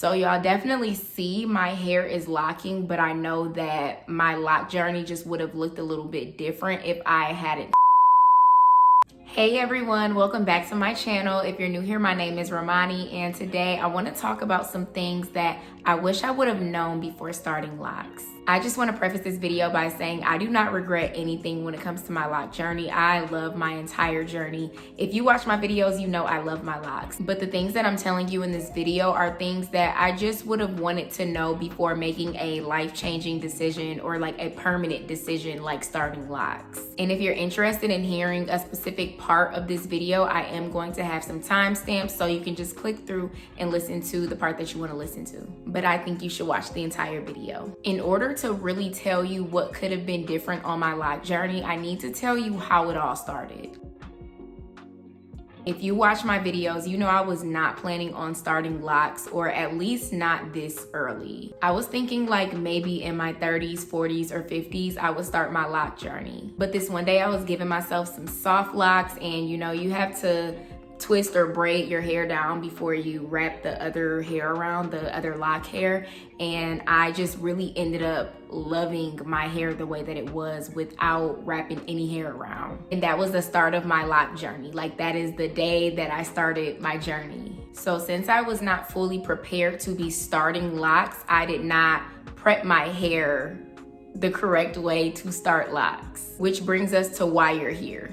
So y'all definitely see my hair is locking, but I know that my lock journey just would have looked a little bit different if I hadn't. Hey everyone, welcome back to my channel. If you're new here, my name is Romani, and today I want to talk about some things that I wish I would have known before starting locks. I just want to preface this video by saying I do not regret anything when it comes to my lock journey. I love my entire journey. If you watch my videos, you know I love my locks. But the things that I'm telling you in this video are things that I just would have wanted to know before making a life-changing decision or like a permanent decision like starting locks. And if you're interested in hearing a specific part of this video, I am going to have some timestamps so you can just click through and listen to the part that you want to listen to. But I think you should watch the entire video. In order to really tell you what could have been different on my lock journey, I need to tell you how it all started. If you watch my videos, you know I was not planning on starting locks, or at least not this early. I was thinking like maybe in my 30s, 40s, or 50s, I would start my lock journey. But this one day I was giving myself some soft locks, and you know, you have to twist or braid your hair down before you wrap the other hair around, the other lock hair. And I just really ended up loving my hair the way that it was without wrapping any hair around. And that was the start of my lock journey. Like, that is the day that I started my journey. So since I was not fully prepared to be starting locks, I did not prep my hair the correct way to start locks, which brings us to why you're here.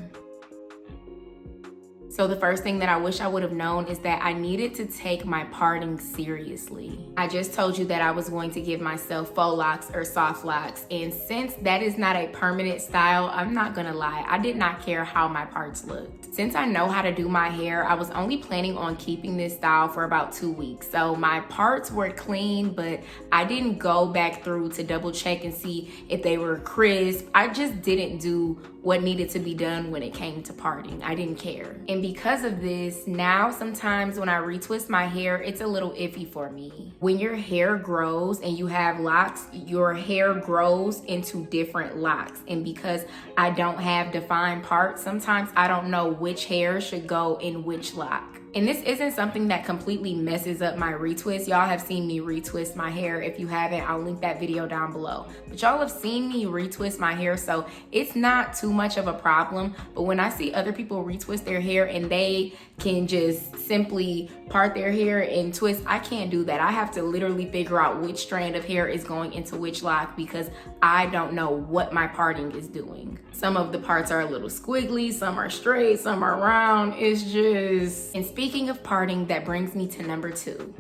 So the first thing that I wish I would have known is that I needed to take my parting seriously. I just told you that I was going to give myself faux locks or soft locks, and since that is not a permanent style, I'm not gonna lie, I did not care how my parts looked. Since I know how to do my hair, I was only planning on keeping this style for about 2 weeks. So my parts were clean, but I didn't go back through to double check and see if they were crisp. I just didn't do what needed to be done when it came to parting. I didn't care. And because of this, now sometimes when I retwist my hair, it's a little iffy for me. When your hair grows and you have locks, your hair grows into different locks. And because I don't have defined parts, sometimes I don't know which hair should go in which lock. And this isn't something that completely messes up my retwist. Y'all have seen me retwist my hair. If you haven't, I'll link that video down below. But y'all have seen me retwist my hair, so it's not too much of a problem. But when I see other people retwist their hair and they can just simply part their hair and twist, I can't do that. I have to literally figure out which strand of hair is going into which lock because I don't know what my parting is doing. Some of the parts are a little squiggly, some are straight, some are round. It's just... And speaking of parting, that brings me to number 2.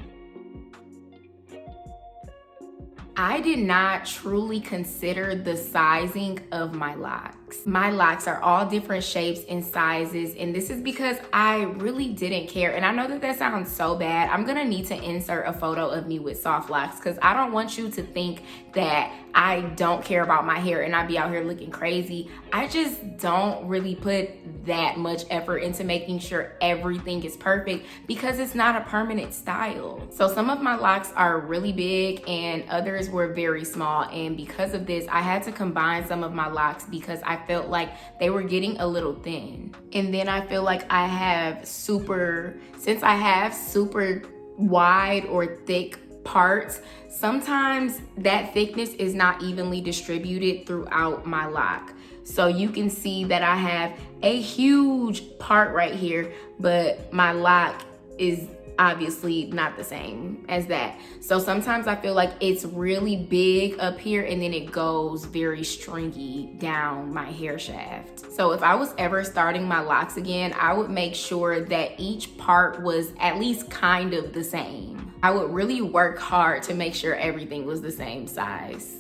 I did not truly consider the sizing of my locks. My locks are all different shapes and sizes, and this is because I really didn't care. And I know that that sounds so bad. I'm gonna need to insert a photo of me with soft locks because I don't want you to think that I don't care about my hair and I be out here looking crazy. I just don't really put that much effort into making sure everything is perfect because it's not a permanent style. So some of my locks are really big and others were very small, and because of this I had to combine some of my locks because I felt like they were getting a little thin. And then I feel like since I have super wide or thick parts, sometimes that thickness is not evenly distributed throughout my lock. So you can see that I have a huge part right here, but my lock is obviously not the same as that. So sometimes I feel like it's really big up here and then it goes very stringy down my hair shaft. So if I was ever starting my locks again, I would make sure that each part was at least kind of the same. I would really work hard to make sure everything was the same size.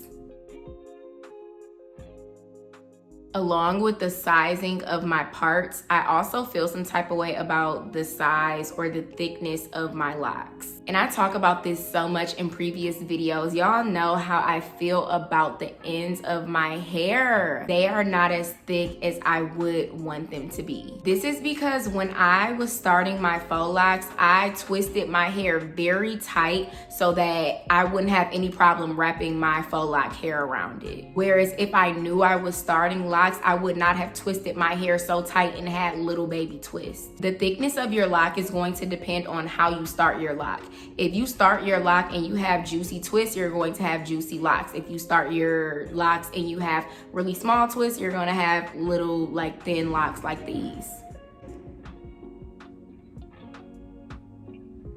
Along with the sizing of my parts, I also feel some type of way about the size or the thickness of my locks. And I talk about this so much in previous videos. Y'all know how I feel about the ends of my hair. They are not as thick as I would want them to be. This is because when I was starting my faux locks, I twisted my hair very tight so that I wouldn't have any problem wrapping my faux lock hair around it. Whereas if I knew I was starting locks, I would not have twisted my hair so tight and had little baby twists. The thickness of your lock is going to depend on how you start your lock. If you start your lock and you have juicy twists, you're going to have juicy locks. If you start your locks and you have really small twists, you're going to have little like thin locks like these.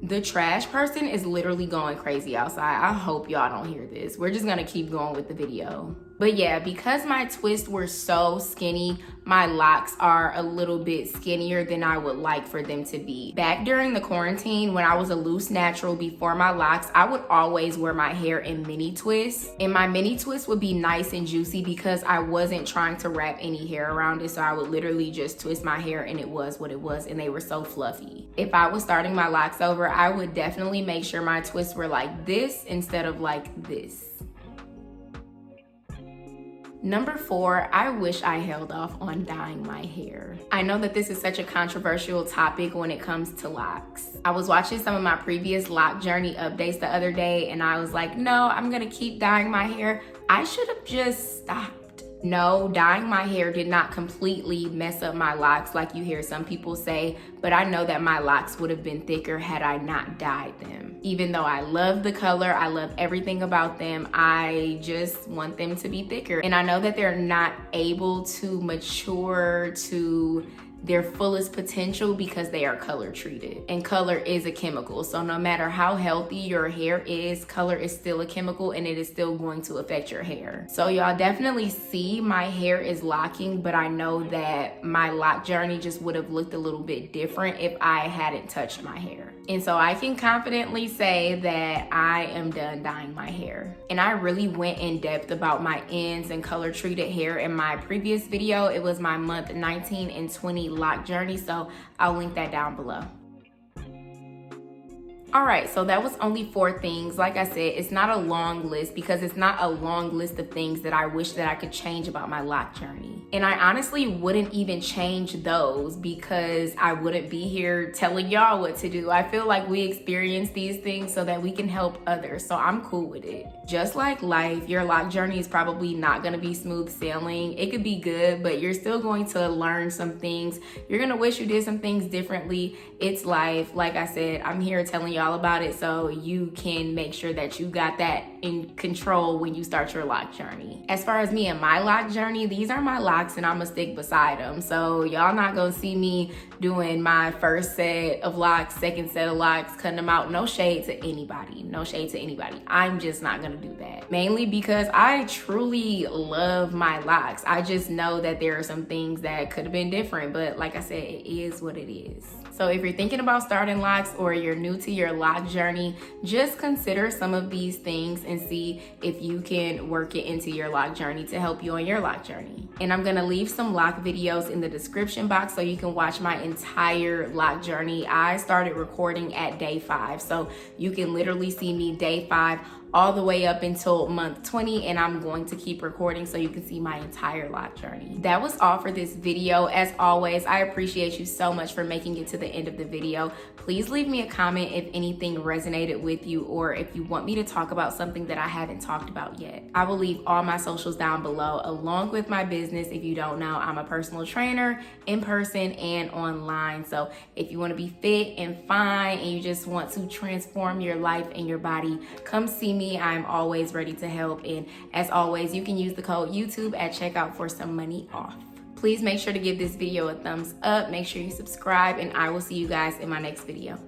The trash person is literally going crazy outside. I hope y'all don't hear this. We're just gonna keep going with the video. But yeah, because my twists were so skinny, my locks are a little bit skinnier than I would like for them to be. Back during the quarantine, when I was a loose natural before my locks, I would always wear my hair in mini twists. And my mini twists would be nice and juicy because I wasn't trying to wrap any hair around it. So I would literally just twist my hair and it was what it was, and they were so fluffy. If I was starting my locks over, I would definitely make sure my twists were like this instead of like this. Number 4, I wish I held off on dyeing my hair. I know that this is such a controversial topic when it comes to locks. I was watching some of my previous Loc Journey updates the other day and I was like, no, I'm gonna keep dyeing my hair. I should have just stopped. No, dyeing my hair did not completely mess up my locks like you hear some people say, but I know that my locks would have been thicker had I not dyed them. Even though I love the color, I love everything about them, I just want them to be thicker. And I know that they're not able to mature to their fullest potential because they are color treated, and color is a chemical. So no matter how healthy your hair is, color is still a chemical and it is still going to affect your hair. So y'all definitely see my hair is locking, but I know that my loc journey just would have looked a little bit different if I hadn't touched my hair. And so I can confidently say that I am done dyeing my hair. And I really went in depth about my ends and color treated hair in my previous video. It was my month 19 and 20 loc journey, so I'll link that down below. All right, so that was only 4 things. Like I said, it's not a long list because it's not a long list of things that I wish that I could change about my loc journey. And I honestly wouldn't even change those because I wouldn't be here telling y'all what to do. I feel like we experience these things so that we can help others, so I'm cool with it. Just like life, your loc journey is probably not gonna be smooth sailing. It could be good, but you're still going to learn some things. You're gonna wish you did some things differently. It's life. Like I said, I'm here telling y'all about it so you can make sure that you got that in control when you start your loc journey. As far as me and my loc journey, these are my locks and I'm gonna stick beside them. So y'all not gonna see me doing my first set of locks, second set of locks, cutting them out. No shade to anybody. No shade to anybody. I'm just not gonna do that. Mainly because I truly love my locks. I just know that there are some things that could have been different, but like I said, it is what it is. So if you're thinking about starting locks or you're new to your loc journey, just consider some of these things and see if you can work it into your loc journey to help you on your loc journey. And I'm gonna leave some loc videos in the description box so you can watch my entire loc journey. I started recording at day 5, so you can literally see me day 5 all the way up until month 20, and I'm going to keep recording so you can see my entire loc journey. That was all for this video. As always, I appreciate you so much for making it to the end of the video. Please leave me a comment if anything resonated with you or if you want me to talk about something that I haven't talked about yet. I will leave all my socials down below along with my business. If you don't know, I'm a personal trainer in person and online. So if you want to be fit and fine and you just want to transform your life and your body, come see me. I'm always ready to help. And as always, you can use the code YouTube at checkout for some money off. Please make sure to give this video a thumbs up. Make sure you subscribe, and I will see you guys in my next video.